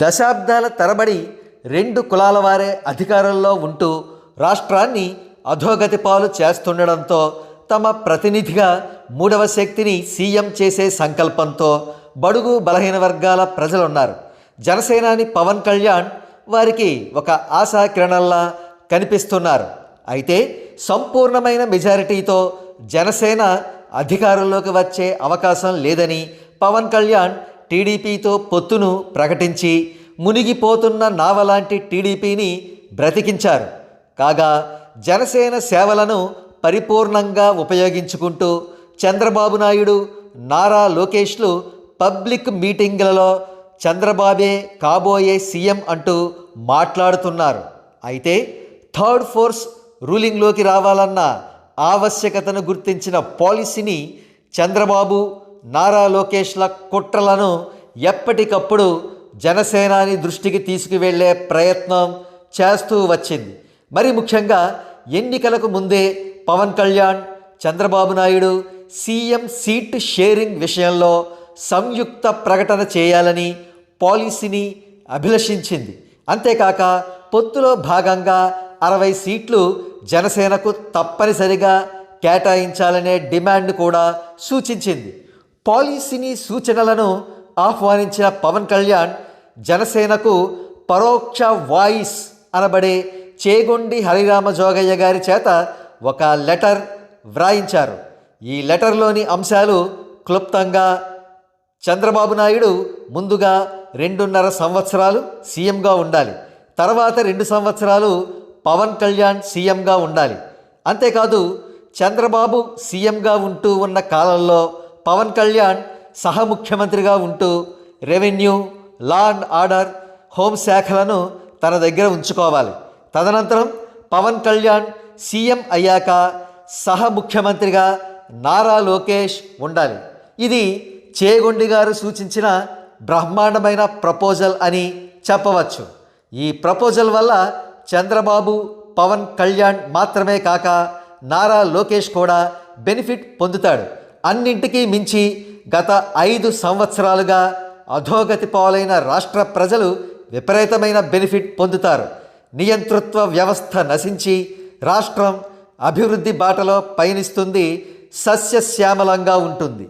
దశాబ్దాల తరబడి రెండు కులాల వారే అధికారంలో ఉంటూ రాష్ట్రాన్ని అధోగతి పాలు చేస్తుండడంతో తమ ప్రతినిధిగా మూడవ శక్తిని సీఎం చేసే సంకల్పంతో బడుగు బలహీన వర్గాల ప్రజలున్నారు. జనసేనాని పవన్ కళ్యాణ్ వారికి ఒక ఆశాకిరణంలా కనిపిస్తున్నారు. అయితే సంపూర్ణమైన మెజారిటీతో జనసేన అధికారంలోకి వచ్చే అవకాశం లేదని పవన్ కళ్యాణ్ టీడీపీతో పొత్తును ప్రకటించి మునిగిపోతున్న నావలాంటి టీడీపీని బ్రతికించారు. కాగా జనసేన సేవలను పరిపూర్ణంగా ఉపయోగించుకుంటూ చంద్రబాబు నాయుడు, నారా లోకేష్లు పబ్లిక్ మీటింగ్లలో చంద్రబాబే కాబోయే సీఎం అంటూ మాట్లాడుతున్నారు. అయితే థర్డ్ ఫోర్స్ రూలింగ్లోకి రావాలన్న ఆవశ్యకతను గుర్తించిన పాలసీని చంద్రబాబు, నారా లోకేష్ల కుట్రలను ఎప్పటికప్పుడు జనసేనాని దృష్టికి తీసుకువెళ్లే ప్రయత్నం చేస్తూ వచ్చింది. మరి ముఖ్యంగా ఎన్నికలకు ముందే Pawan Kalyan, Chandrababu Naidu CM seat sharing విషయంలో సంయుక్త ప్రకటన చేయాలని పాలసీని అభిలషించింది. అంతేకాక పొత్తులో భాగంగా 60 సీట్లు జనసేనకు తప్పనిసరిగా కేటాయించాలనే డిమాండ్ కూడా సూచించింది. పాలసీని సూచనలను ఆహ్వానించిన పవన్ కళ్యాణ్ జనసేనకు పరోక్ష వాయిస్ అనబడే చేగొండి హరిరామ జోగయ్య గారి చేత ఒక లెటర్ వ్రాయించారు. ఈ లెటర్లోని అంశాలు క్లుప్తంగా చంద్రబాబు నాయుడు ముందుగా 2.5 సంవత్సరాలు సీఎంగా ఉండాలి, తర్వాత 2 సంవత్సరాలు పవన్ కళ్యాణ్ సీఎంగా ఉండాలి. అంతేకాదు చంద్రబాబు సీఎంగా ఉంటూ ఉన్న కాలంలో పవన్ కళ్యాణ్ సహ ముఖ్యమంత్రిగా ఉంటూ రెవెన్యూ, లా అండ్ ఆర్డర్, హోంశాఖలను తన దగ్గర ఉంచుకోవాలి. తదనంతరం పవన్ కళ్యాణ్ సీఎం అయ్యాక సహ ముఖ్యమంత్రిగా నారా లోకేష్ ఉండాలి. ఇది చేగొండి గారు సూచించిన బ్రహ్మాండమైన ప్రపోజల్ అని చెప్పవచ్చు. ఈ ప్రపోజల్ వల్ల చంద్రబాబు, పవన్ కళ్యాణ్ మాత్రమే కాక నారా లోకేష్ కూడా బెనిఫిట్ పొందుతాడు. అన్నింటికీ మించి గత 5 సంవత్సరాలుగా అధోగతి పాలైన రాష్ట్ర ప్రజలు విపరీతమైన బెనిఫిట్ పొందుతారు. నియంతృత్వ వ్యవస్థ నశించి రాష్ట్రం అభివృద్ధి బాటలో పయనిస్తుంది, సస్యశ్యామలంగా ఉంటుంది.